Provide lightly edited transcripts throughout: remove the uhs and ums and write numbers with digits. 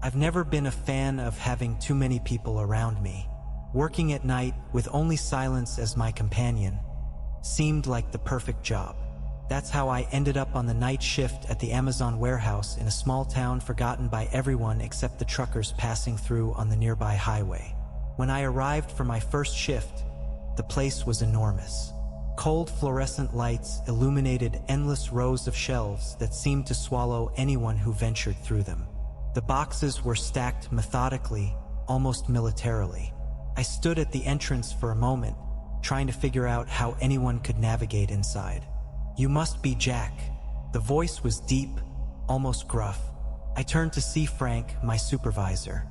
I've never been a fan of having too many people around me. Working at night with only silence as my companion seemed like the perfect job. That's how I ended up on the night shift at the Amazon warehouse in a small town forgotten by everyone except the truckers passing through on the nearby highway. When I arrived for my first shift, the place was enormous. Cold fluorescent lights illuminated endless rows of shelves that seemed to swallow anyone who ventured through them. The boxes were stacked methodically, almost militarily. I stood at the entrance for a moment, trying to figure out how anyone could navigate inside. "You must be Jack." The voice was deep, almost gruff. I turned to see Frank, my supervisor.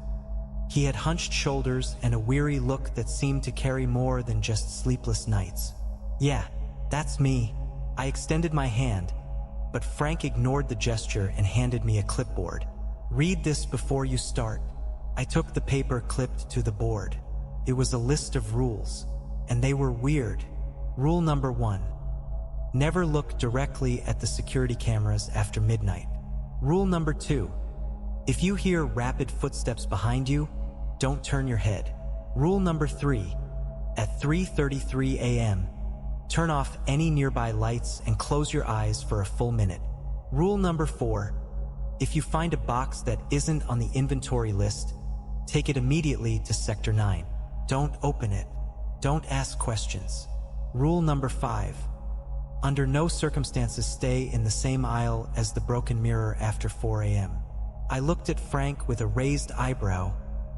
He had hunched shoulders and a weary look that seemed to carry more than just sleepless nights. "Yeah, that's me." I extended my hand, but Frank ignored the gesture and handed me a clipboard. "Read this before you start." I took the paper clipped to the board. It was a list of rules, and they were weird. Rule number 1. Never look directly at the security cameras after midnight. Rule number 2. If you hear rapid footsteps behind you, don't turn your head. Rule number 3. At 3:33 a.m., turn off any nearby lights and close your eyes for a full minute. Rule number 4. If you find a box that isn't on the inventory list, take it immediately to Sector 9. Don't open it. Don't ask questions. Rule number 5. Under no circumstances stay in the same aisle as the broken mirror after 4 a.m. I looked at Frank with a raised eyebrow,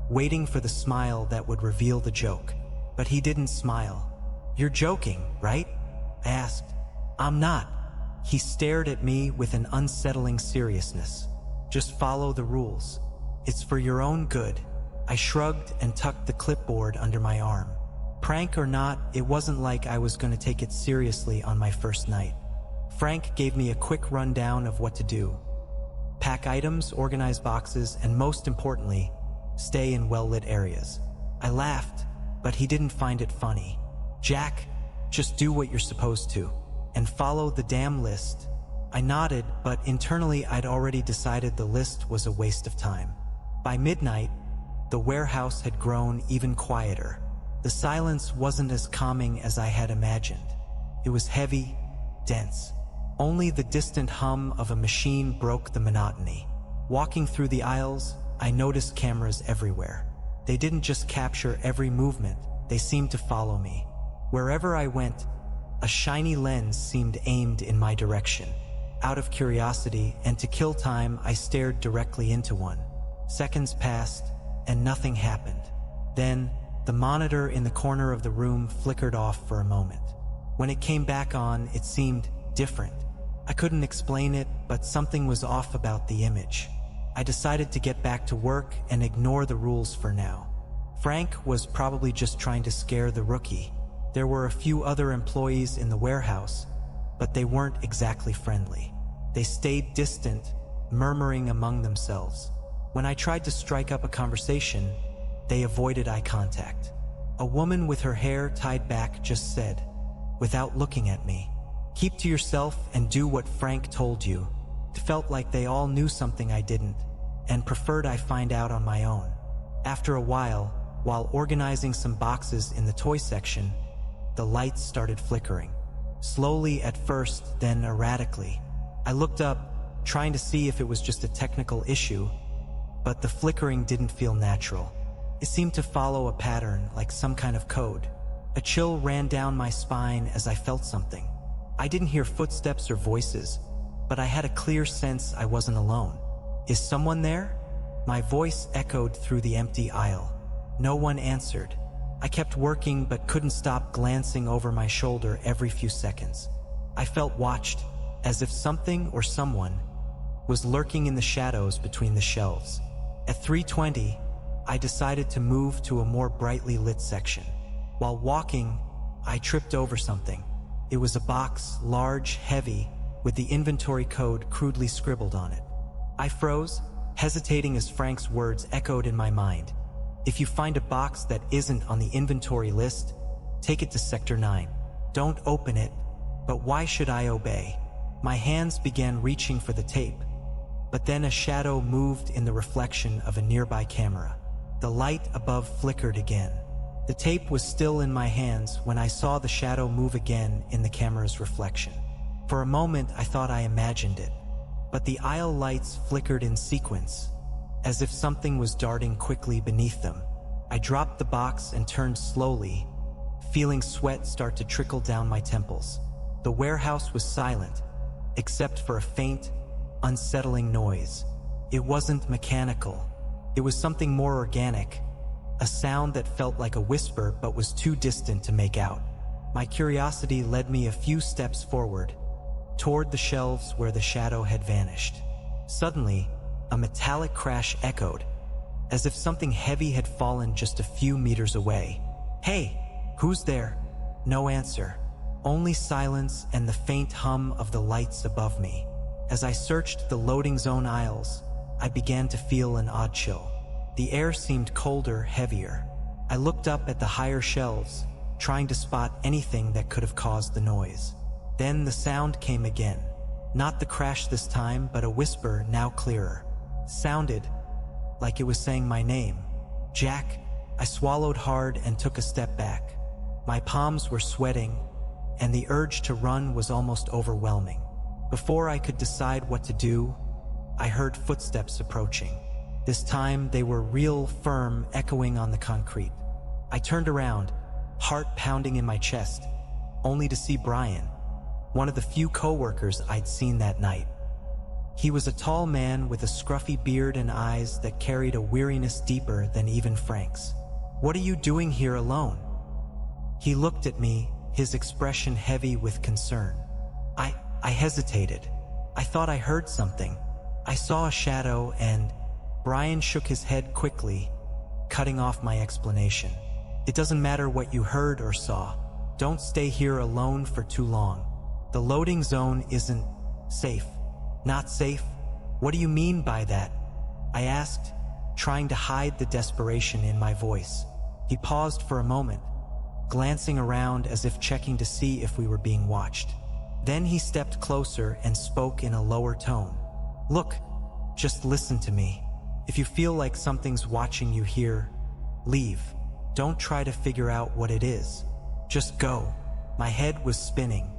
waiting for the smile that would reveal the joke. But he didn't smile. "You're joking, right?" I asked. "I'm not." He stared at me with an unsettling seriousness. "Just follow the rules. It's for your own good." I shrugged and tucked the clipboard under my arm. Prank or not, it wasn't like I was going to take it seriously on my first night. Frank gave me a quick rundown of what to do. Pack items, organize boxes, and most importantly, stay in well-lit areas. I laughed, but he didn't find it funny. "Jack, just do what you're supposed to, and follow the damn list." I nodded, but internally I'd already decided the list was a waste of time. By midnight, the warehouse had grown even quieter. The silence wasn't as calming as I had imagined. It was heavy, dense. Only the distant hum of a machine broke the monotony. Walking through the aisles, I noticed cameras everywhere. They didn't just capture every movement, they seemed to follow me. Wherever I went, a shiny lens seemed aimed in my direction. Out of curiosity and to kill time, I stared directly into one. Seconds passed, and nothing happened. Then, the monitor in the corner of the room flickered off for a moment. When it came back on, it seemed different. I couldn't explain it, but something was off about the image. I decided to get back to work and ignore the rules for now. Frank was probably just trying to scare the rookie. There were a few other employees in the warehouse, but they weren't exactly friendly. They stayed distant, murmuring among themselves. When I tried to strike up a conversation, they avoided eye contact. A woman with her hair tied back just said, without looking at me, "Keep to yourself and do what Frank told you." It felt like they all knew something I didn't, and preferred I find out on my own. After a while organizing some boxes in the toy section, the lights started flickering. Slowly at first, then erratically. I looked up, trying to see if it was just a technical issue, but the flickering didn't feel natural. It seemed to follow a pattern, like some kind of code. A chill ran down my spine as I felt something. I didn't hear footsteps or voices, but I had a clear sense I wasn't alone. "Is someone there?" My voice echoed through the empty aisle. No one answered. I kept working but couldn't stop glancing over my shoulder every few seconds. I felt watched, as if something or someone was lurking in the shadows between the shelves. At 3:20, I decided to move to a more brightly lit section. While walking, I tripped over something. It was a box, large, heavy, with the inventory code crudely scribbled on it. I froze, hesitating as Frank's words echoed in my mind. "If you find a box that isn't on the inventory list, take it to Sector 9. Don't open it." But why should I obey? My hands began reaching for the tape, But then a shadow moved in the reflection of a nearby camera. The light above flickered again. The tape was still in my hands when I saw the shadow move again in the camera's reflection. For a moment, I thought I imagined it. But the aisle lights flickered in sequence, as if something was darting quickly beneath them. I dropped the box and turned slowly, feeling sweat start to trickle down my temples. The warehouse was silent, except for a faint, unsettling noise. It wasn't mechanical. It was something more organic, a sound that felt like a whisper but was too distant to make out. My curiosity led me a few steps forward, toward the shelves where the shadow had vanished. Suddenly, a metallic crash echoed, as if something heavy had fallen just a few meters away. "Hey, who's there?" No answer, only silence and the faint hum of the lights above me. As I searched the loading zone aisles, I began to feel an odd chill. The air seemed colder, heavier. I looked up at the higher shelves, trying to spot anything that could have caused the noise. Then the sound came again. Not the crash this time, but a whisper, now clearer. Sounded like it was saying my name. "Jack." I swallowed hard and took a step back. My palms were sweating, and the urge to run was almost overwhelming. Before I could decide what to do, I heard footsteps approaching. This time they were real, firm, echoing on the concrete. I turned around, heart pounding in my chest, only to see Brian, one of the few co-workers I'd seen that night. He was a tall man with a scruffy beard and eyes that carried a weariness deeper than even Frank's. "What are you doing here alone?" He looked at me, his expression heavy with concern. I hesitated. I thought I heard something. I saw a shadow and... Brian shook his head quickly, cutting off my explanation. "It doesn't matter what you heard or saw. Don't stay here alone for too long. The loading zone isn't safe." "Not safe? What do you mean by that?" I asked, trying to hide the desperation in my voice. He paused for a moment, glancing around as if checking to see if we were being watched. Then he stepped closer and spoke in a lower tone. "Look, just listen to me. If you feel like something's watching you here, leave. Don't try to figure out what it is. Just go." My head was spinning.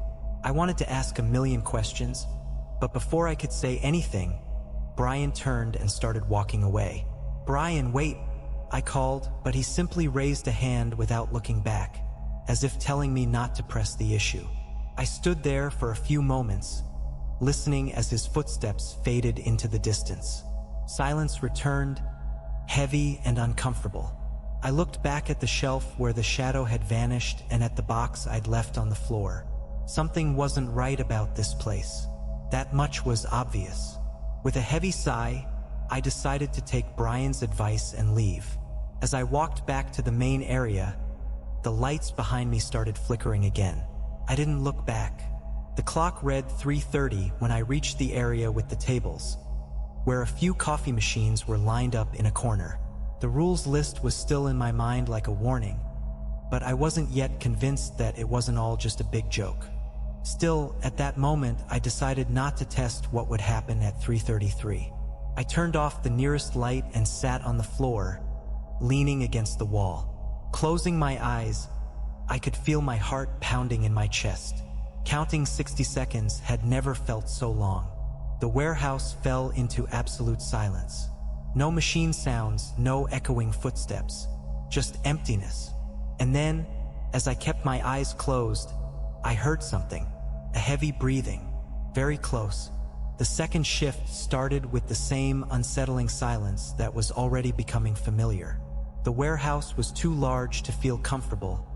I wanted to ask a million questions, but before I could say anything, Brian turned and started walking away. "Brian, wait," I called, but he simply raised a hand without looking back, as if telling me not to press the issue. I stood there for a few moments, listening as his footsteps faded into the distance. Silence returned, heavy and uncomfortable. I looked back at the shelf where the shadow had vanished and at the box I'd left on the floor. Something wasn't right about this place. That much was obvious. With a heavy sigh, I decided to take Brian's advice and leave. As I walked back to the main area, the lights behind me started flickering again. I didn't look back. The clock read 3:30 when I reached the area with the tables, where a few coffee machines were lined up in a corner. The rules list was still in my mind like a warning, but I wasn't yet convinced that it wasn't all just a big joke. Still, at that moment, I decided not to test what would happen at 3:33. I turned off the nearest light and sat on the floor, leaning against the wall. Closing my eyes, I could feel my heart pounding in my chest. Counting 60 seconds had never felt so long. The warehouse fell into absolute silence. No machine sounds, no echoing footsteps, just emptiness. And then, as I kept my eyes closed, I heard something, a heavy breathing, very close. The second shift started with the same unsettling silence that was already becoming familiar. The warehouse was too large to feel comfortable,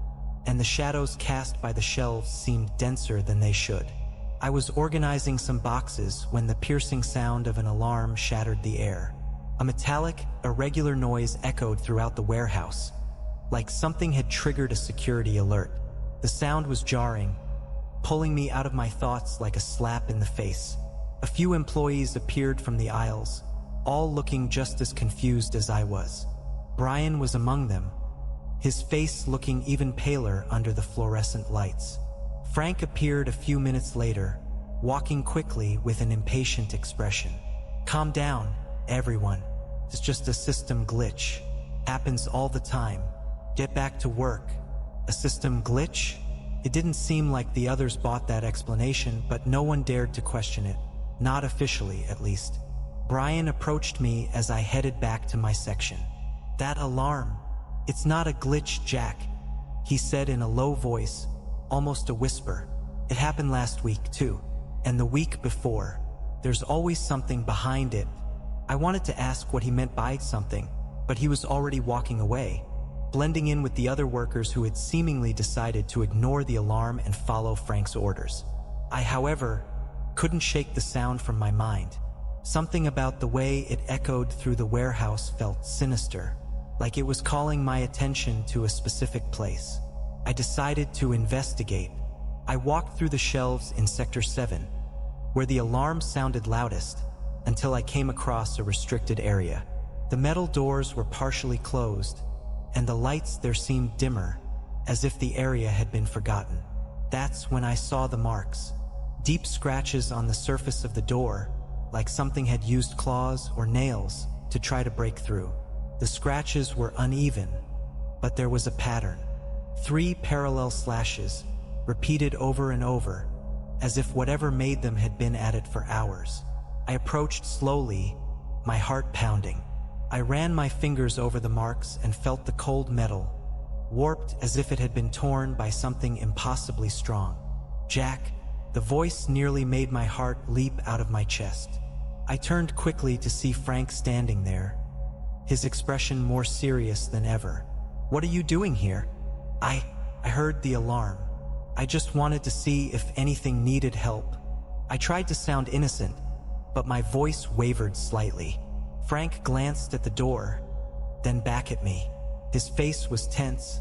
and the shadows cast by the shelves seemed denser than they should. I was organizing some boxes when the piercing sound of an alarm shattered the air. A metallic, irregular noise echoed throughout the warehouse, like something had triggered a security alert. The sound was jarring, pulling me out of my thoughts like a slap in the face. A few employees appeared from the aisles, all looking just as confused as I was. Brian was among them, his face looking even paler under the fluorescent lights. Frank appeared a few minutes later, walking quickly with an impatient expression. Calm down, everyone. It's just a system glitch. Happens all the time. Get back to work. A system glitch? It didn't seem like the others bought that explanation, but no one dared to question it. Not officially, at least. Brian approached me as I headed back to my section. That alarm. It's not a glitch, Jack, he said in a low voice, almost a whisper. It happened last week, too. And the week before. There's always something behind it. I wanted to ask what he meant by something, but he was already walking away, blending in with the other workers who had seemingly decided to ignore the alarm and follow Frank's orders. I, however, couldn't shake the sound from my mind. Something about the way it echoed through the warehouse felt sinister, like it was calling my attention to a specific place. I decided to investigate. I walked through the shelves in Sector 7, where the alarm sounded loudest, until I came across a restricted area. The metal doors were partially closed, and the lights there seemed dimmer, as if the area had been forgotten. That's when I saw the marks. Deep scratches on the surface of the door, like something had used claws or nails to try to break through. The scratches were uneven, but there was a pattern. 3 parallel slashes, repeated over and over, as if whatever made them had been at it for hours. I approached slowly, my heart pounding. I ran my fingers over the marks and felt the cold metal, warped as if it had been torn by something impossibly strong. Jack, the voice nearly made my heart leap out of my chest. I turned quickly to see Frank standing there, his expression more serious than ever. What are you doing here? I heard the alarm. I just wanted to see if anything needed help. I tried to sound innocent, but my voice wavered slightly. Frank glanced at the door, then back at me. His face was tense,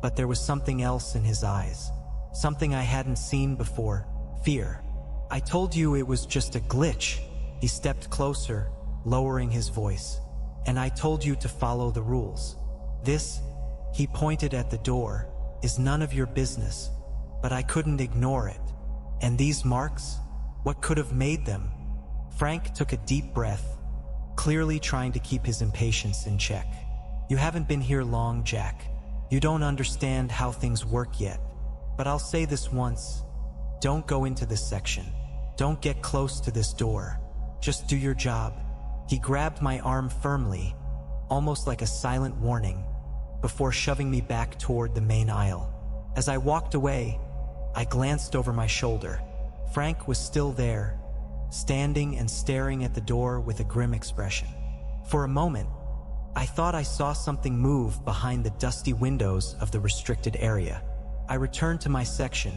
but there was something else in his eyes. Something I hadn't seen before. Fear. I told you it was just a glitch. He stepped closer, lowering his voice. And I told you to follow the rules. This, he pointed at the door, is none of your business. But I couldn't ignore it. And these marks? What could have made them? Frank took a deep breath, clearly trying to keep his impatience in check. You haven't been here long, Jack. You don't understand how things work yet. But I'll say this once. Don't go into this section. Don't get close to this door. Just do your job. He grabbed my arm firmly, almost like a silent warning, before shoving me back toward the main aisle. As I walked away, I glanced over my shoulder. Frank was still there, standing and staring at the door with a grim expression. For a moment, I thought I saw something move behind the dusty windows of the restricted area. I returned to my section,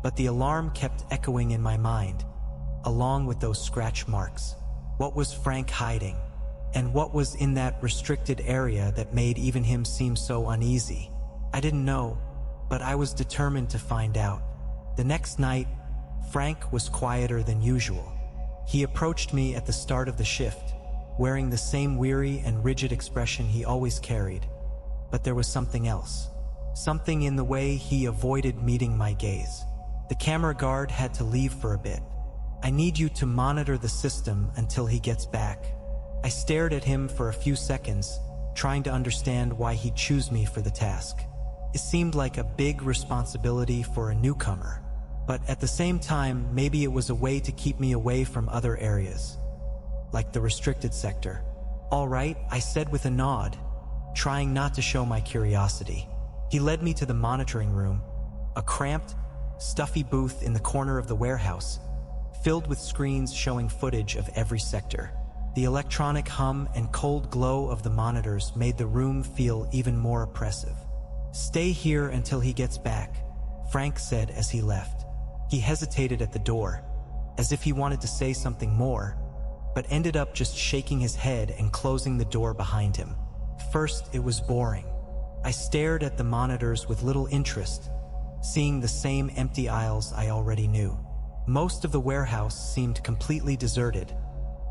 but the alarm kept echoing in my mind, along with those scratch marks. What was Frank hiding? And what was in that restricted area that made even him seem so uneasy? I didn't know, but I was determined to find out. The next night, Frank was quieter than usual. He approached me at the start of the shift, wearing the same weary and rigid expression he always carried. But there was something else. Something in the way he avoided meeting my gaze. The camera guard had to leave for a bit. I need you to monitor the system until he gets back. I stared at him for a few seconds, trying to understand why he'd choose me for the task. It seemed like a big responsibility for a newcomer, but at the same time, maybe it was a way to keep me away from other areas, like the restricted sector. All right, I said with a nod, trying not to show my curiosity. He led me to the monitoring room, a cramped, stuffy booth in the corner of the warehouse, filled with screens showing footage of every sector. The electronic hum and cold glow of the monitors made the room feel even more oppressive. Stay here until he gets back, Frank said as he left. He hesitated at the door, as if he wanted to say something more, but ended up just shaking his head and closing the door behind him. First, it was boring. I stared at the monitors with little interest, seeing the same empty aisles I already knew. Most of the warehouse seemed completely deserted,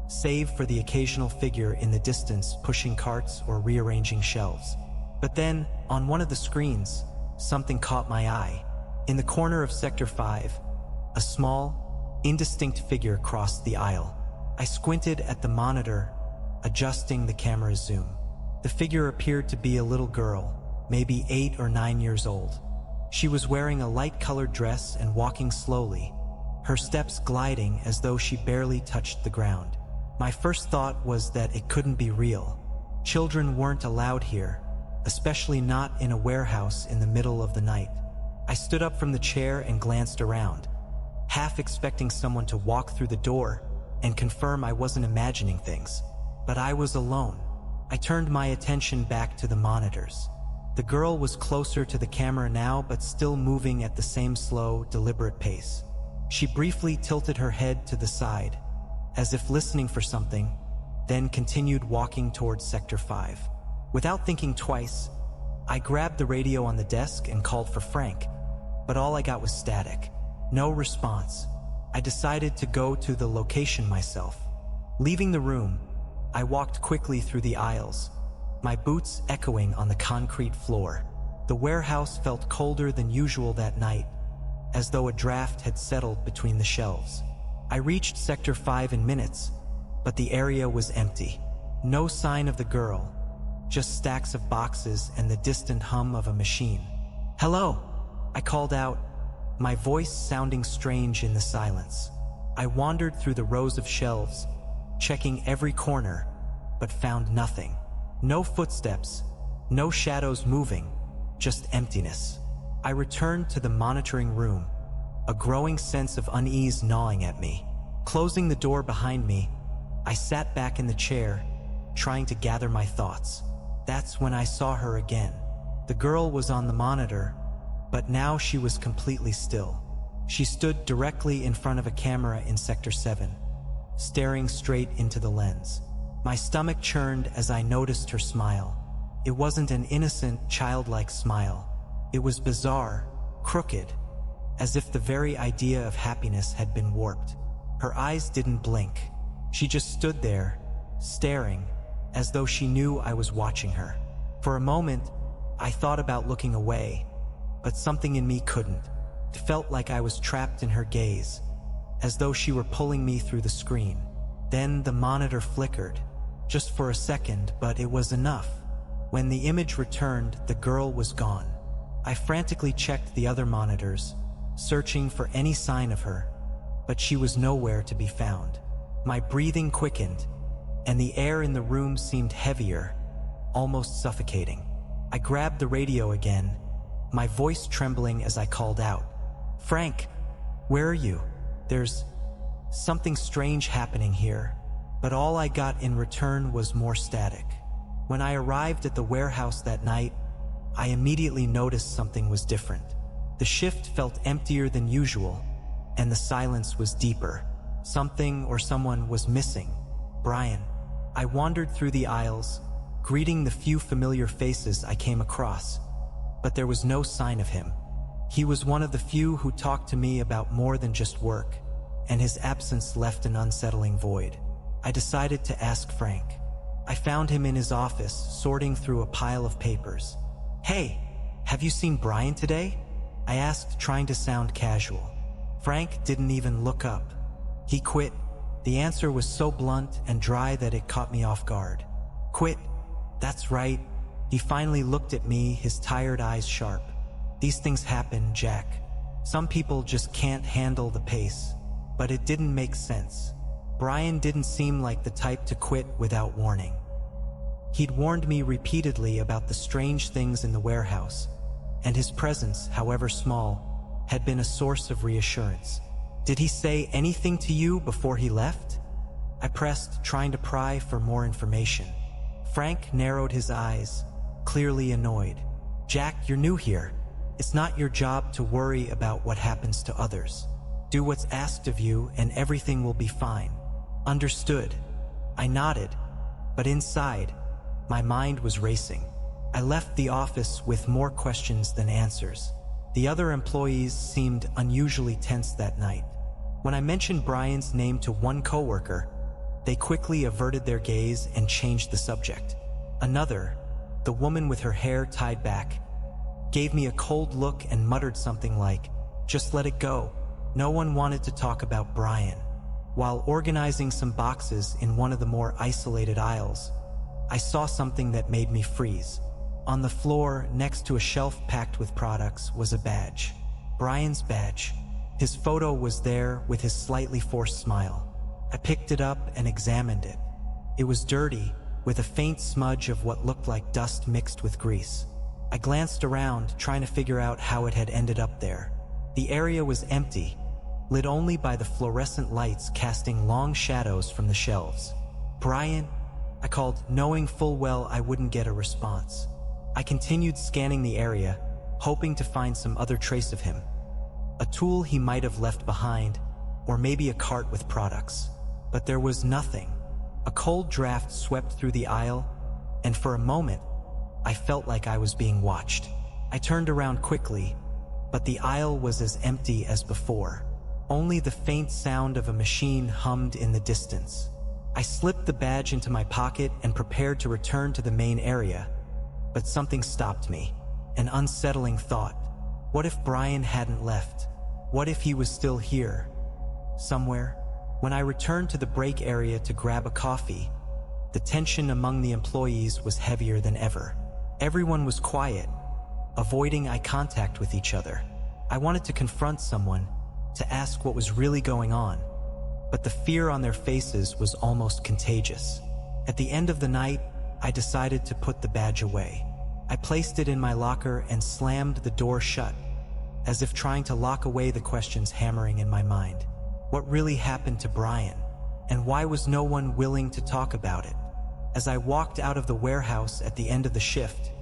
save for the occasional figure in the distance pushing carts or rearranging shelves. But then, on one of the screens, something caught my eye. In the corner of Sector 5, a small, indistinct figure crossed the aisle. I squinted at the monitor, adjusting the camera's zoom. The figure appeared to be a little girl, maybe 8 or 9 years old. She was wearing a light-colored dress and walking slowly, her steps gliding as though she barely touched the ground. My first thought was that it couldn't be real. Children weren't allowed here, especially not in a warehouse in the middle of the night. I stood up from the chair and glanced around, half expecting someone to walk through the door and confirm I wasn't imagining things. But I was alone. I turned my attention back to the monitors. The girl was closer to the camera now, but still moving at the same slow, deliberate pace. She briefly tilted her head to the side, as if listening for something, then continued walking towards Sector 5. Without thinking twice, I grabbed the radio on the desk and called for Frank, but all I got was static. No response. I decided to go to the location myself. Leaving the room, I walked quickly through the aisles, my boots echoing on the concrete floor. The warehouse felt colder than usual that night, as though a draft had settled between the shelves. I reached Sector 5 in minutes, but the area was empty. No sign of the girl, just stacks of boxes and the distant hum of a machine. "Hello," I called out, my voice sounding strange in the silence. I wandered through the rows of shelves, checking every corner, but found nothing. No footsteps, no shadows moving, just emptiness. I returned to the monitoring room, a growing sense of unease gnawing at me. Closing the door behind me, I sat back in the chair, trying to gather my thoughts. That's when I saw her again. The girl was on the monitor, but now she was completely still. She stood directly in front of a camera in Sector 7, staring straight into the lens. My stomach churned as I noticed her smile. It wasn't an innocent, childlike smile. It was bizarre, crooked, as if the very idea of happiness had been warped. Her eyes didn't blink. She just stood there, staring, as though she knew I was watching her. For a moment, I thought about looking away, but something in me couldn't. It felt like I was trapped in her gaze, as though she were pulling me through the screen. Then the monitor flickered, just for a second, but it was enough. When the image returned, the girl was gone. I frantically checked the other monitors, searching for any sign of her, but she was nowhere to be found. My breathing quickened, and the air in the room seemed heavier, almost suffocating. I grabbed the radio again, my voice trembling as I called out, "Frank, where are you? There's something strange happening here." But all I got in return was more static. When I arrived at the warehouse that night, I immediately noticed something was different. The shift felt emptier than usual, and the silence was deeper. Something or someone was missing. Brian. I wandered through the aisles, greeting the few familiar faces I came across, but there was no sign of him. He was one of the few who talked to me about more than just work, and his absence left an unsettling void. I decided to ask Frank. I found him in his office, sorting through a pile of papers. "Hey, have you seen Brian today?" I asked, trying to sound casual. Frank didn't even look up. "He quit." The answer was so blunt and dry that it caught me off guard. "Quit? That's right." He finally looked at me, his tired eyes sharp. "These things happen, Jack. Some people just can't handle the pace." But it didn't make sense. Brian didn't seem like the type to quit without warning. He'd warned me repeatedly about the strange things in the warehouse, and his presence, however small, had been a source of reassurance. "Did he say anything to you before he left?" I pressed, trying to pry for more information. Frank narrowed his eyes, clearly annoyed. "Jack, you're new here. It's not your job to worry about what happens to others. Do what's asked of you and everything will be fine." "Understood." I nodded, but inside, my mind was racing. I left the office with more questions than answers. The other employees seemed unusually tense that night. When I mentioned Brian's name to one coworker, they quickly averted their gaze and changed the subject. Another, the woman with her hair tied back, gave me a cold look and muttered something like, "Just let it go." No one wanted to talk about Brian. While organizing some boxes in one of the more isolated aisles, I saw something that made me freeze. On the floor, next to a shelf packed with products, was a badge. Brian's badge. His photo was there with his slightly forced smile. I picked it up and examined it. It was dirty, with a faint smudge of what looked like dust mixed with grease. I glanced around, trying to figure out how it had ended up there. The area was empty, lit only by the fluorescent lights casting long shadows from the shelves. "Brian?" I called, knowing full well I wouldn't get a response. I continued scanning the area, hoping to find some other trace of him. A tool he might have left behind, or maybe a cart with products. But there was nothing. A cold draft swept through the aisle, and for a moment, I felt like I was being watched. I turned around quickly, but the aisle was as empty as before. Only the faint sound of a machine hummed in the distance. I slipped the badge into my pocket and prepared to return to the main area, but something stopped me. An unsettling thought. What if Brian hadn't left? What if he was still here? Somewhere? When I returned to the break area to grab a coffee, the tension among the employees was heavier than ever. Everyone was quiet, avoiding eye contact with each other. I wanted to confront someone, to ask what was really going on, but the fear on their faces was almost contagious. At the end of the night, I decided to put the badge away. I placed it in my locker and slammed the door shut, as if trying to lock away the questions hammering in my mind. What really happened to Brian? And why was no one willing to talk about it? As I walked out of the warehouse at the end of the shift,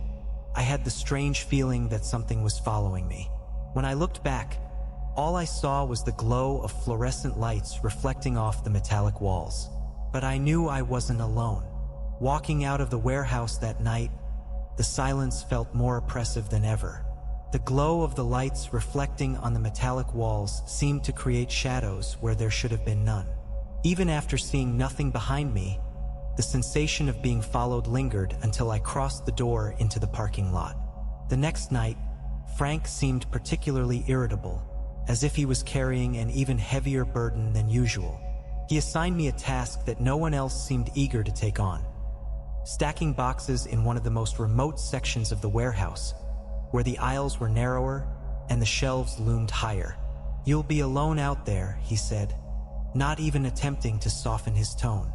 I had the strange feeling that something was following me. When I looked back, all I saw was the glow of fluorescent lights reflecting off the metallic walls. But I knew I wasn't alone. Walking out of the warehouse that night, the silence felt more oppressive than ever. The glow of the lights reflecting on the metallic walls seemed to create shadows where there should have been none. Even after seeing nothing behind me, the sensation of being followed lingered until I crossed the door into the parking lot. The next night, Frank seemed particularly irritable, as if he was carrying an even heavier burden than usual. He assigned me a task that no one else seemed eager to take on: stacking boxes in one of the most remote sections of the warehouse, where the aisles were narrower and the shelves loomed higher. "You'll be alone out there," he said, not even attempting to soften his tone.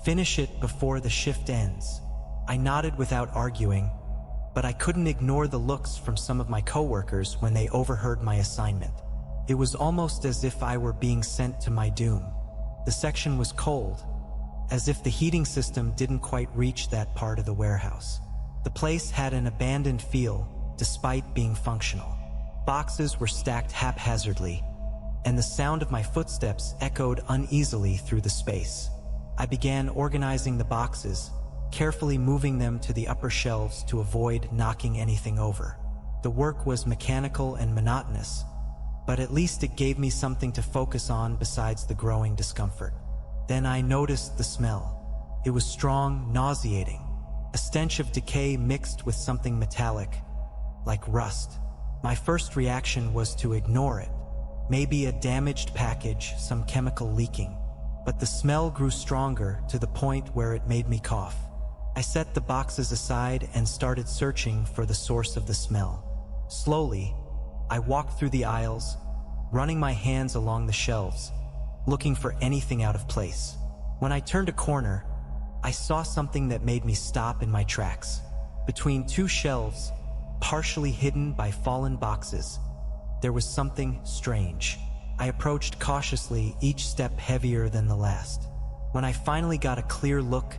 "Finish it before the shift ends." I nodded without arguing, but I couldn't ignore the looks from some of my coworkers when they overheard my assignment. It was almost as if I were being sent to my doom. The section was cold, as if the heating system didn't quite reach that part of the warehouse. The place had an abandoned feel, despite being functional. Boxes were stacked haphazardly, and the sound of my footsteps echoed uneasily through the space. I began organizing the boxes, carefully moving them to the upper shelves to avoid knocking anything over. The work was mechanical and monotonous, but at least it gave me something to focus on besides the growing discomfort. Then I noticed the smell. It was strong, nauseating, a stench of decay mixed with something metallic, like rust. My first reaction was to ignore it. Maybe a damaged package, some chemical leaking. But the smell grew stronger to the point where it made me cough. I set the boxes aside and started searching for the source of the smell. Slowly, I walked through the aisles, running my hands along the shelves, looking for anything out of place. When I turned a corner, I saw something that made me stop in my tracks. Between two shelves, partially hidden by fallen boxes, there was something strange. I approached cautiously, each step heavier than the last. When I finally got a clear look,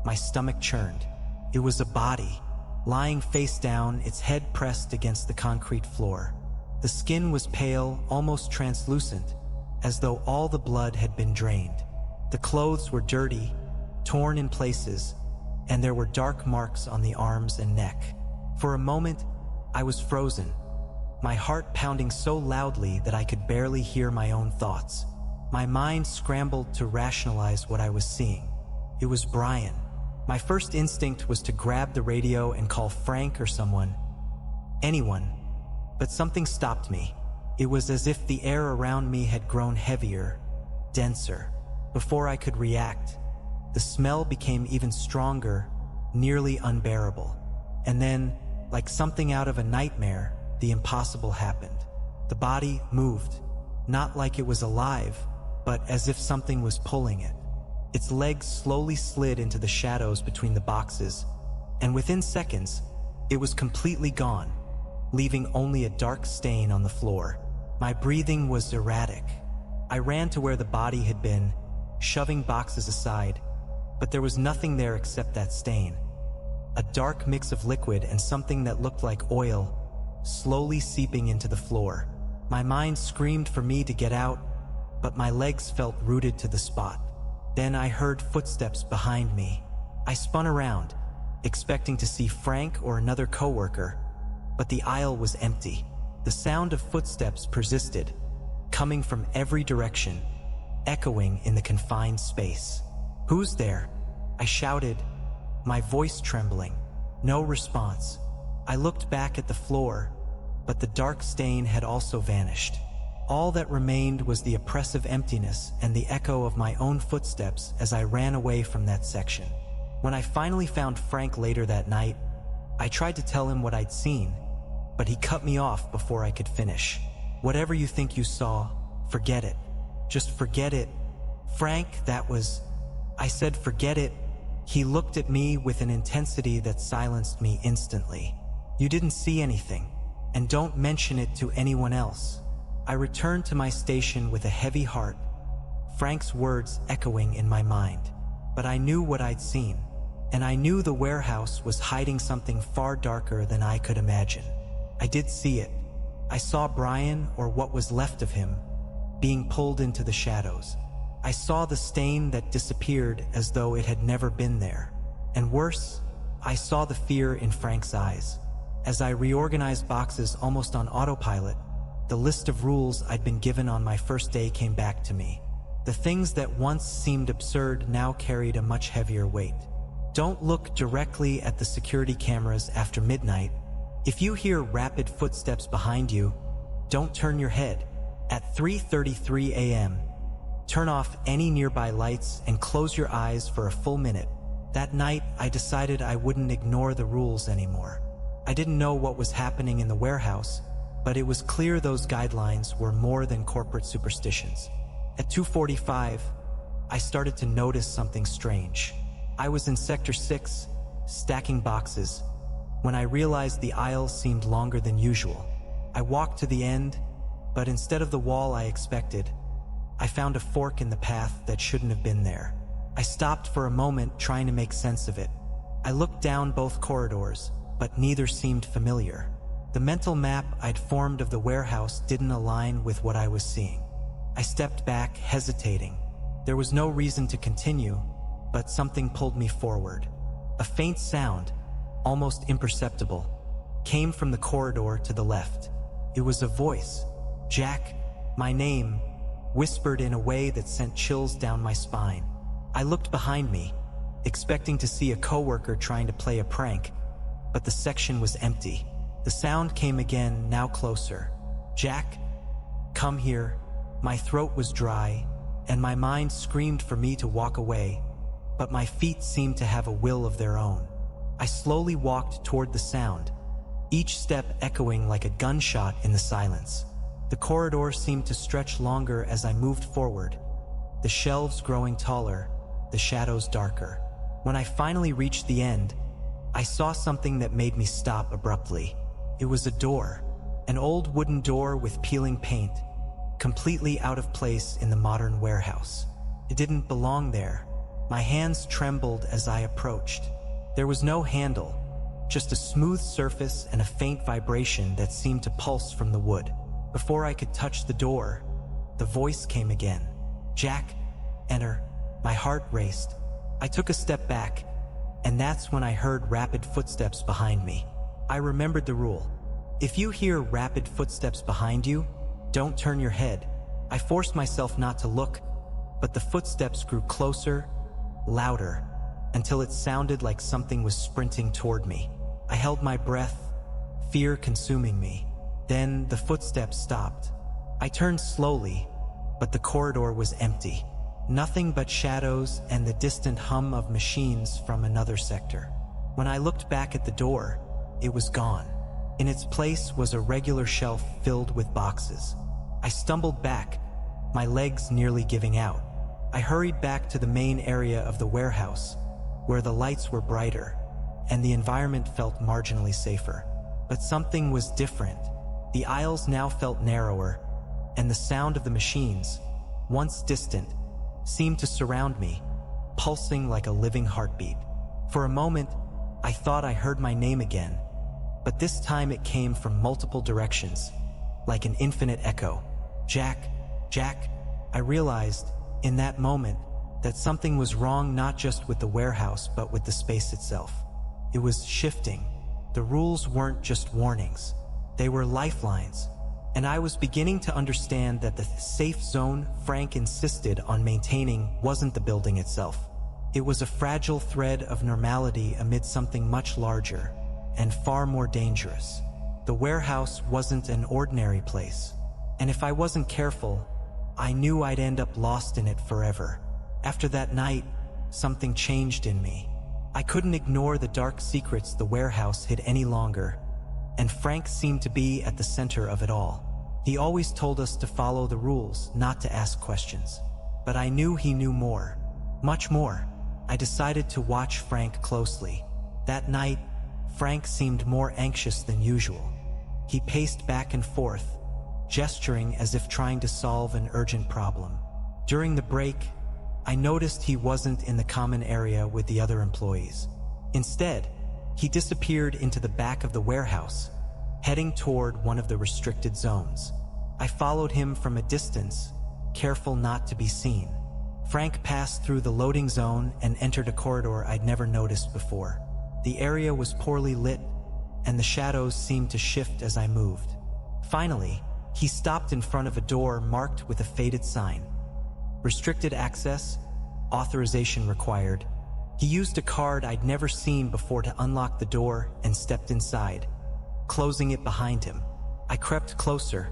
my stomach churned. It was a body, lying face down, its head pressed against the concrete floor. The skin was pale, almost translucent, as though all the blood had been drained. The clothes were dirty, torn in places, and there were dark marks on the arms and neck. For a moment, I was frozen, my heart pounding so loudly that I could barely hear my own thoughts. My mind scrambled to rationalize what I was seeing. It was Brian. My first instinct was to grab the radio and call Frank or someone, anyone, but something stopped me. It was as if the air around me had grown heavier, denser. Before I could react, the smell became even stronger, nearly unbearable. And then, like something out of a nightmare, the impossible happened. The body moved, not like it was alive, but as if something was pulling it. Its legs slowly slid into the shadows between the boxes, and within seconds, it was completely gone, leaving only a dark stain on the floor. My breathing was erratic. I ran to where the body had been, shoving boxes aside, but there was nothing there except that stain. A dark mix of liquid and something that looked like oil, slowly seeping into the floor. My mind screamed for me to get out, but my legs felt rooted to the spot. Then I heard footsteps behind me. I spun around, expecting to see Frank or another coworker, but the aisle was empty. The sound of footsteps persisted, coming from every direction, echoing in the confined space. "Who's there?" I shouted, my voice trembling. No response. I looked back at the floor, but the dark stain had also vanished. All that remained was the oppressive emptiness and the echo of my own footsteps as I ran away from that section. When I finally found Frank later that night, I tried to tell him what I'd seen, but he cut me off before I could finish. "Whatever you think you saw, forget it. Just forget it. Frank, that was..." I said, "Forget it." He looked at me with an intensity that silenced me instantly. "You didn't see anything, and don't mention it to anyone else." I returned to my station with a heavy heart, Frank's words echoing in my mind. But I knew what I'd seen, and I knew the warehouse was hiding something far darker than I could imagine. I did see it. I saw Brian, or what was left of him, being pulled into the shadows. I saw the stain that disappeared as though it had never been there. And worse, I saw the fear in Frank's eyes. As I reorganized boxes almost on autopilot, the list of rules I'd been given on my first day came back to me. The things that once seemed absurd now carried a much heavier weight. Don't look directly at the security cameras after midnight. If you hear rapid footsteps behind you, don't turn your head. At 3:33 a.m., turn off any nearby lights and close your eyes for a full minute. That night, I decided I wouldn't ignore the rules anymore. I didn't know what was happening in the warehouse, but it was clear those guidelines were more than corporate superstitions. At 2:45, I started to notice something strange. I was in Sector 6, stacking boxes, when I realized the aisle seemed longer than usual. I walked to the end, but instead of the wall I expected, I found a fork in the path that shouldn't have been there. I stopped for a moment, trying to make sense of it. I looked down both corridors, but neither seemed familiar. The mental map I'd formed of the warehouse didn't align with what I was seeing. I stepped back, hesitating. There was no reason to continue, but something pulled me forward. A faint sound, almost imperceptible, came from the corridor to the left. It was a voice. "Jack," my name, whispered in a way that sent chills down my spine. I looked behind me, expecting to see a coworker trying to play a prank, but the section was empty. The sound came again, now closer. "Jack, come here." My throat was dry, and my mind screamed for me to walk away, but my feet seemed to have a will of their own. I slowly walked toward the sound, each step echoing like a gunshot in the silence. The corridor seemed to stretch longer as I moved forward, the shelves growing taller, the shadows darker. When I finally reached the end, I saw something that made me stop abruptly. It was a door, an old wooden door with peeling paint, completely out of place in the modern warehouse. It didn't belong there. My hands trembled as I approached. There was no handle, just a smooth surface and a faint vibration that seemed to pulse from the wood. Before I could touch the door, the voice came again. "Jack, enter." My heart raced. I took a step back, and that's when I heard rapid footsteps behind me. I remembered the rule. If you hear rapid footsteps behind you, don't turn your head. I forced myself not to look, but the footsteps grew closer, louder, until it sounded like something was sprinting toward me. I held my breath, fear consuming me. Then the footsteps stopped. I turned slowly, but the corridor was empty. Nothing but shadows and the distant hum of machines from another sector. When I looked back at the door, it was gone. In its place was a regular shelf filled with boxes. I stumbled back, my legs nearly giving out. I hurried back to the main area of the warehouse, where the lights were brighter, and the environment felt marginally safer. But something was different. The aisles now felt narrower, and the sound of the machines, once distant, seemed to surround me, pulsing like a living heartbeat. For a moment, I thought I heard my name again, but this time it came from multiple directions, like an infinite echo. Jack, Jack. I realized, in that moment, that something was wrong not just with the warehouse but with the space itself. It was shifting. The rules weren't just warnings, they were lifelines. And I was beginning to understand that the safe zone Frank insisted on maintaining wasn't the building itself. It was a fragile thread of normality amid something much larger and far more dangerous. The warehouse wasn't an ordinary place, and if I wasn't careful, I knew I'd end up lost in it forever. After that night, something changed in me. I couldn't ignore the dark secrets the warehouse hid any longer, and Frank seemed to be at the center of it all. He always told us to follow the rules, not to ask questions. But I knew he knew more, much more. I decided to watch Frank closely. That night, Frank seemed more anxious than usual. He paced back and forth, gesturing as if trying to solve an urgent problem. During the break, I noticed he wasn't in the common area with the other employees. Instead, he disappeared into the back of the warehouse, heading toward one of the restricted zones. I followed him from a distance, careful not to be seen. Frank passed through the loading zone and entered a corridor I'd never noticed before. The area was poorly lit, and the shadows seemed to shift as I moved. Finally, he stopped in front of a door marked with a faded sign. Restricted access, authorization required. He used a card I'd never seen before to unlock the door and stepped inside, closing it behind him. I crept closer,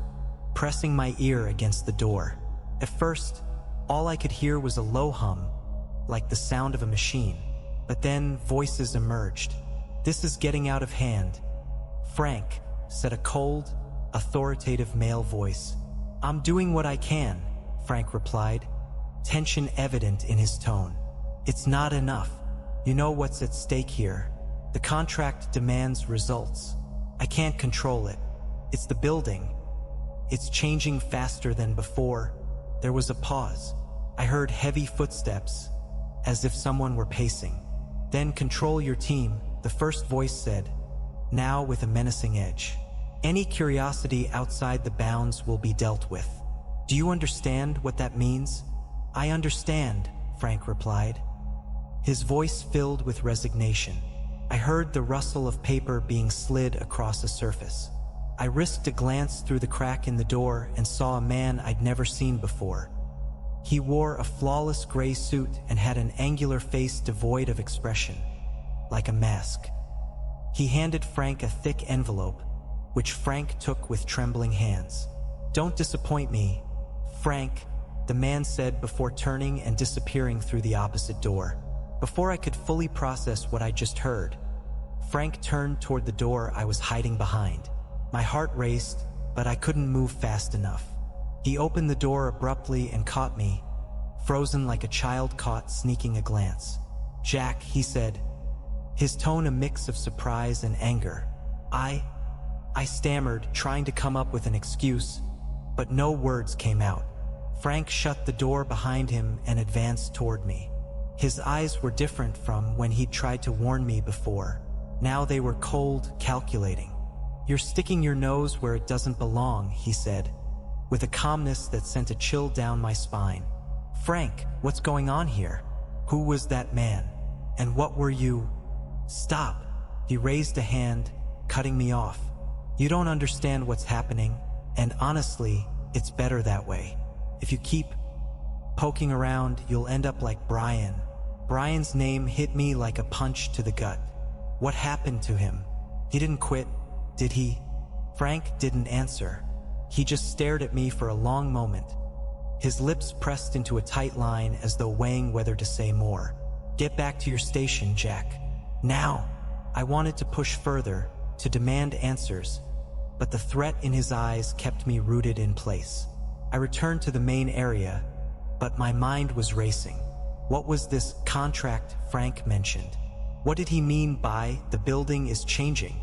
pressing my ear against the door. At first, all I could hear was a low hum, like the sound of a machine. But then voices emerged. "This is getting out of hand, Frank," said a cold, authoritative male voice. "I'm doing what I can," Frank replied, tension evident in his tone. "It's not enough. You know what's at stake here. The contract demands results. I can't control it. It's the building. It's changing faster than before." There was a pause. I heard heavy footsteps, as if someone were pacing. "Then control your team," the first voice said, now with a menacing edge. "Any curiosity outside the bounds will be dealt with. Do you understand what that means?" "I understand," Frank replied, his voice filled with resignation. I heard the rustle of paper being slid across a surface. I risked a glance through the crack in the door and saw a man I'd never seen before. He wore a flawless gray suit and had an angular face devoid of expression, like a mask. He handed Frank a thick envelope, which Frank took with trembling hands. "Don't disappoint me, Frank," the man said before turning and disappearing through the opposite door. Before I could fully process what I just heard, Frank turned toward the door I was hiding behind. My heart raced, but I couldn't move fast enough. He opened the door abruptly and caught me, frozen like a child caught sneaking a glance. "Jack," he said, his tone a mix of surprise and anger. I stammered, trying to come up with an excuse, but no words came out. Frank shut the door behind him and advanced toward me. His eyes were different from when he'd tried to warn me before. Now they were cold, calculating. "You're sticking your nose where it doesn't belong," he said, with a calmness that sent a chill down my spine. "Frank, what's going on here? Who was that man? And what were you—" "Stop!" He raised a hand, cutting me off. "You don't understand what's happening, and honestly, it's better that way. If you keep poking around, you'll end up like Brian." Brian's name hit me like a punch to the gut. What happened to him? He didn't quit, did he? Frank didn't answer. He just stared at me for a long moment, his lips pressed into a tight line as though weighing whether to say more. "Get back to your station, Jack. Now!" I wanted to push further, to demand answers, but the threat in his eyes kept me rooted in place. I returned to the main area, but my mind was racing. What was this contract Frank mentioned? What did he mean by "the building is changing"?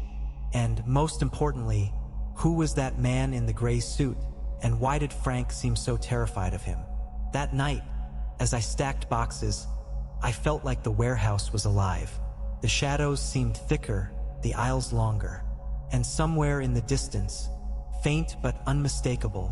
And most importantly, who was that man in the gray suit, and why did Frank seem so terrified of him? That night, as I stacked boxes, I felt like the warehouse was alive. The shadows seemed thicker, the aisles longer, and somewhere in the distance, faint but unmistakable,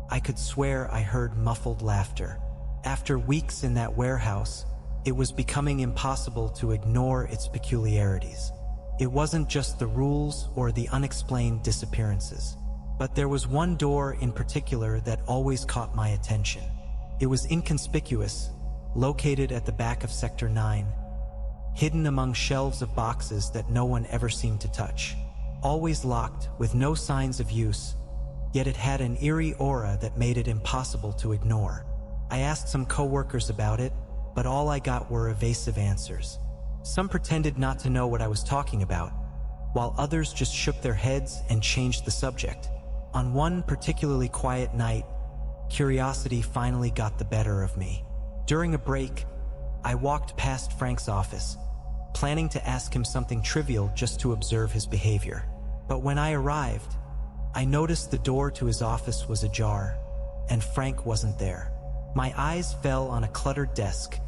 I could swear I heard muffled laughter. After weeks in that warehouse, it was becoming impossible to ignore its peculiarities. It wasn't just the rules or the unexplained disappearances, but there was one door in particular that always caught my attention. It was inconspicuous, located at the back of Sector 9, hidden among shelves of boxes that no one ever seemed to touch. Always locked, with no signs of use, yet it had an eerie aura that made it impossible to ignore. I asked some coworkers about it, but all I got were evasive answers. Some pretended not to know what I was talking about, while others just shook their heads and changed the subject. On one particularly quiet night, curiosity finally got the better of me. During a break, I walked past Frank's office, planning to ask him something trivial just to observe his behavior. But when I arrived, I noticed the door to his office was ajar, and Frank wasn't there. My eyes fell on a cluttered desk,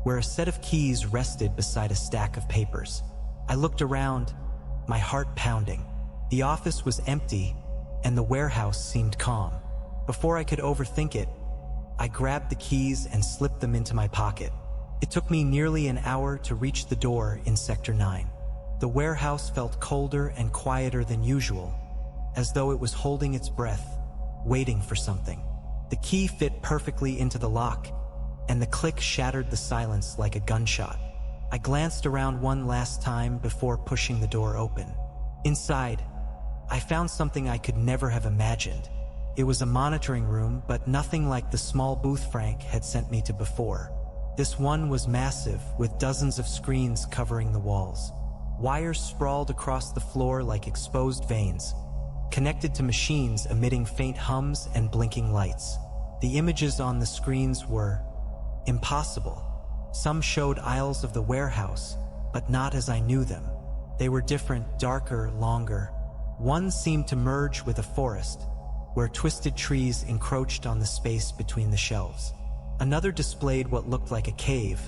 where a set of keys rested beside a stack of papers. I looked around, my heart pounding. The office was empty, and the warehouse seemed calm. Before I could overthink it, I grabbed the keys and slipped them into my pocket. It took me nearly an hour to reach the door in Sector 9. The warehouse felt colder and quieter than usual, as though it was holding its breath, waiting for something. The key fit perfectly into the lock, and the click shattered the silence like a gunshot. I glanced around one last time before pushing the door open. Inside, I found something I could never have imagined. It was a monitoring room, but nothing like the small booth Frank had sent me to before. This one was massive, with dozens of screens covering the walls. Wires sprawled across the floor like exposed veins, connected to machines emitting faint hums and blinking lights. The images on the screens were impossible. Some showed aisles of the warehouse, but not as I knew them. They were different, darker, longer. One seemed to merge with a forest, where twisted trees encroached on the space between the shelves. Another displayed what looked like a cave,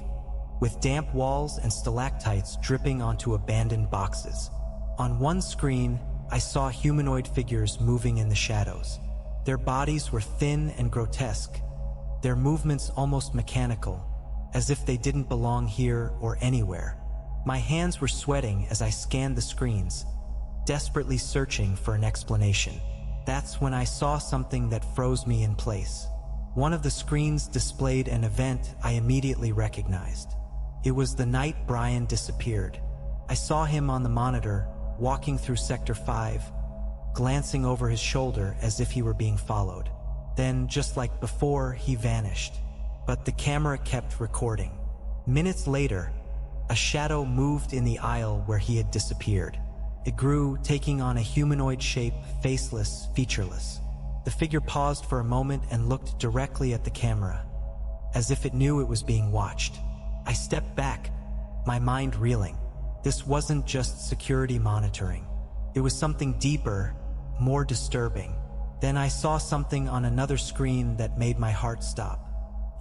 with damp walls and stalactites dripping onto abandoned boxes. On one screen, I saw humanoid figures moving in the shadows. Their bodies were thin and grotesque, their movements almost mechanical, as if they didn't belong here or anywhere. My hands were sweating as I scanned the screens, desperately searching for an explanation. That's when I saw something that froze me in place. One of the screens displayed an event I immediately recognized. It was the night Brian disappeared. I saw him on the monitor, walking through Sector 5, glancing over his shoulder as if he were being followed. Then, just like before, he vanished. But the camera kept recording. Minutes later, a shadow moved in the aisle where he had disappeared. It grew, taking on a humanoid shape, faceless, featureless. The figure paused for a moment and looked directly at the camera, as if it knew it was being watched. I stepped back, my mind reeling. This wasn't just security monitoring. It was something deeper, more disturbing. Then I saw something on another screen that made my heart stop.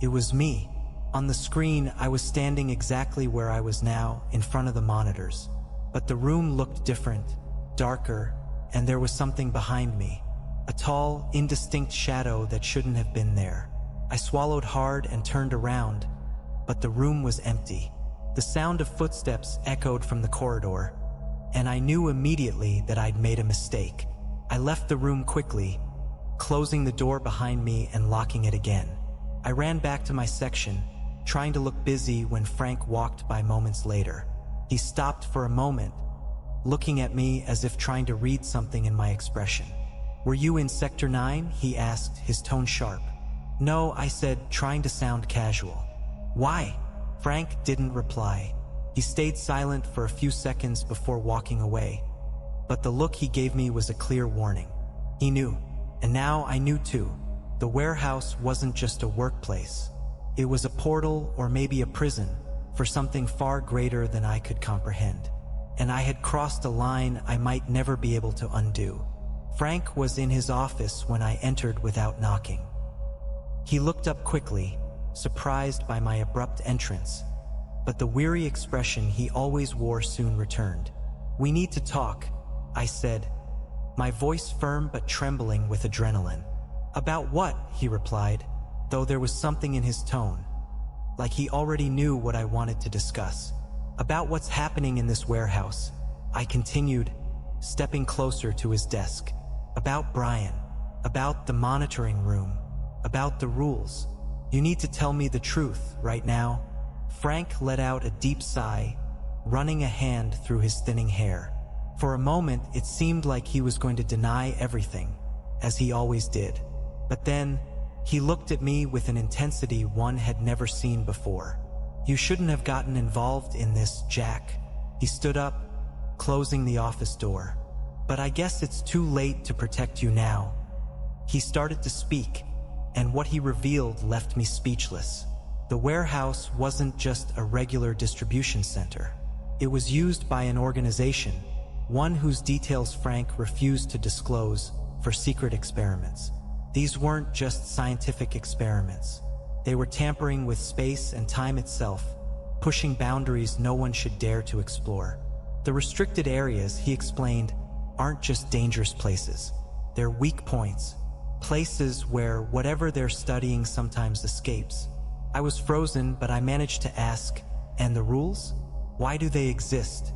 It was me. On the screen, I was standing exactly where I was now, in front of the monitors. But the room looked different, darker, and there was something behind me. A tall, indistinct shadow that shouldn't have been there. I swallowed hard and turned around, but the room was empty. The sound of footsteps echoed from the corridor, and I knew immediately that I'd made a mistake. I left the room quickly, closing the door behind me and locking it again. I ran back to my section, trying to look busy when Frank walked by moments later. He stopped for a moment, looking at me as if trying to read something in my expression. "Were you in Sector 9?" he asked, his tone sharp. No, I said, trying to sound casual. Why? Frank didn't reply. He stayed silent for a few seconds before walking away. But the look he gave me was a clear warning. He knew, and now I knew too. The warehouse wasn't just a workplace. It was a portal, or maybe a prison, for something far greater than I could comprehend. And I had crossed a line I might never be able to undo. Frank was in his office when I entered without knocking. He looked up quickly, surprised by my abrupt entrance. But the weary expression he always wore soon returned. "We need to talk," I said, my voice firm but trembling with adrenaline. "About what?" he replied, though there was something in his tone, like he already knew what I wanted to discuss. "About what's happening in this warehouse," I continued, stepping closer to his desk. "About Brian, about the monitoring room, about the rules. You need to tell me the truth right now." Frank let out a deep sigh, running a hand through his thinning hair. For a moment, it seemed like he was going to deny everything, as he always did. But then, he looked at me with an intensity one had never seen before. "You shouldn't have gotten involved in this, Jack." He stood up, closing the office door. "But I guess it's too late to protect you now." He started to speak, and what he revealed left me speechless. The warehouse wasn't just a regular distribution center. It was used by an organization, one whose details Frank refused to disclose, for secret experiments. These weren't just scientific experiments. They were tampering with space and time itself, pushing boundaries no one should dare to explore. The restricted areas, he explained, aren't just dangerous places. They're weak points, places where whatever they're studying sometimes escapes. I was frozen, but I managed to ask, "And the rules? Why do they exist?"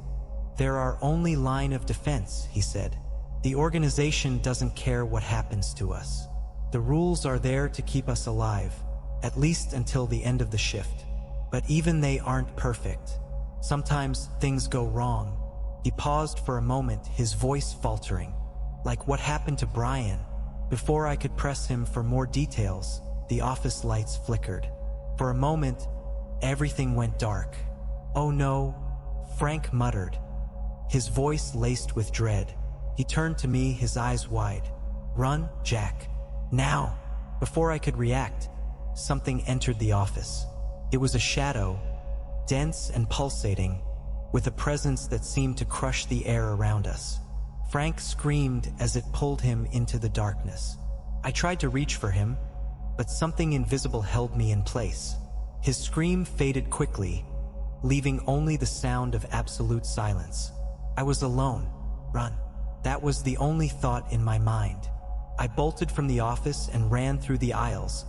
"They're our only line of defense," he said. "The organization doesn't care what happens to us. The rules are there to keep us alive, at least until the end of the shift. But even they aren't perfect. Sometimes things go wrong." He paused for a moment, his voice faltering. "Like what happened to Brian." Before I could press him for more details, the office lights flickered. For a moment, everything went dark. "Oh no," Frank muttered, his voice laced with dread. He turned to me, his eyes wide. "Run, Jack. Now!" Before I could react, something entered the office. It was a shadow, dense and pulsating, with a presence that seemed to crush the air around us. Frank screamed as it pulled him into the darkness. I tried to reach for him, but something invisible held me in place. His scream faded quickly, leaving only the sound of absolute silence. I was alone. Run. That was the only thought in my mind. I bolted from the office and ran through the aisles,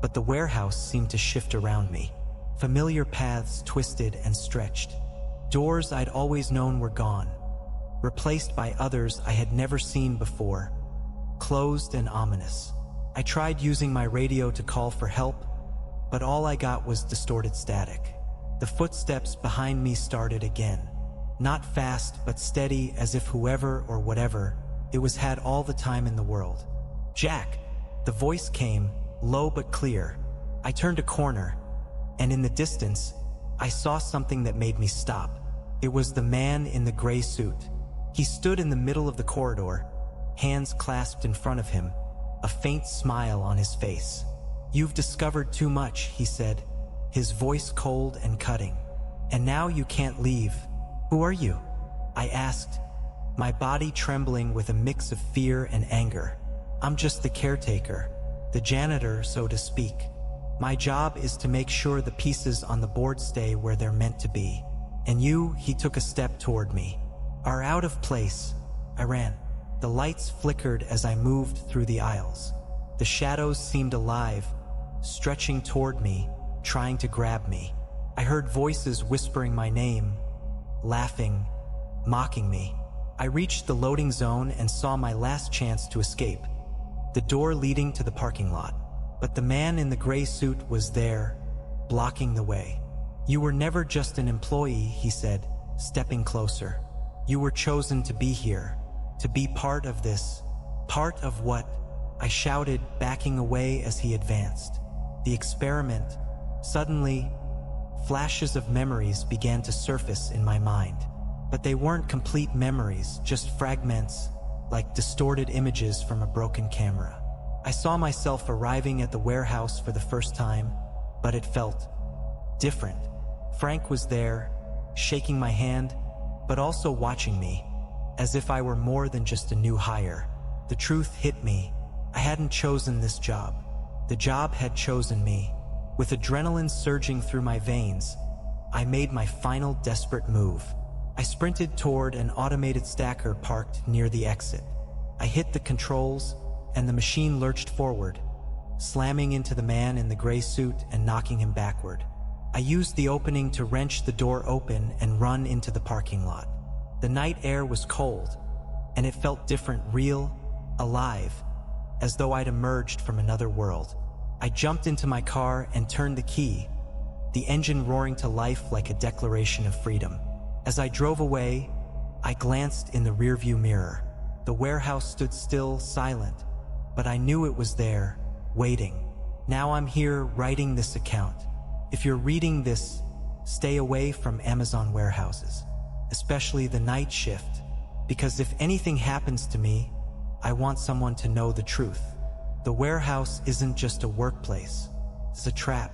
but the warehouse seemed to shift around me. Familiar paths twisted and stretched. Doors I'd always known were gone, replaced by others I had never seen before, closed and ominous. I tried using my radio to call for help, but all I got was distorted static. The footsteps behind me started again. Not fast, but steady, as if whoever or whatever it was had all the time in the world. "Jack!" The voice came, low but clear. I turned a corner, and in the distance, I saw something that made me stop. It was the man in the gray suit. He stood in the middle of the corridor, hands clasped in front of him, a faint smile on his face. "You've discovered too much," he said, his voice cold and cutting. "And now you can't leave." "Who are you?" I asked, my body trembling with a mix of fear and anger. "I'm just the caretaker, the janitor, so to speak. My job is to make sure the pieces on the board stay where they're meant to be. And you," he took a step toward me, "are out of place." I ran. The lights flickered as I moved through the aisles. The shadows seemed alive, stretching toward me, trying to grab me. I heard voices whispering my name, laughing, mocking me. I reached the loading zone and saw my last chance to escape, the door leading to the parking lot. But the man in the gray suit was there, blocking the way. "You were never just an employee," he said, stepping closer. "You were chosen to be here, to be part of this." "Part of what?" I shouted, backing away as he advanced. The experiment. Suddenly, flashes of memories began to surface in my mind. But they weren't complete memories, just fragments, like distorted images from a broken camera. I saw myself arriving at the warehouse for the first time, but it felt different. Frank was there, shaking my hand, but also watching me, as if I were more than just a new hire. The truth hit me. I hadn't chosen this job. The job had chosen me. With adrenaline surging through my veins, I made my final desperate move. I sprinted toward an automated stacker parked near the exit. I hit the controls, and the machine lurched forward, slamming into the man in the gray suit and knocking him backward. I used the opening to wrench the door open and run into the parking lot. The night air was cold, and it felt different, real, alive, as though I'd emerged from another world. I jumped into my car and turned the key, the engine roaring to life like a declaration of freedom. As I drove away, I glanced in the rearview mirror. The warehouse stood still, silent, but I knew it was there, waiting. Now I'm here writing this account. If you're reading this, stay away from Amazon warehouses, especially the night shift, because if anything happens to me, I want someone to know the truth. The warehouse isn't just a workplace. It's a trap,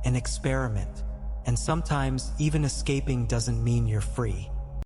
an experiment, and sometimes even escaping doesn't mean you're free.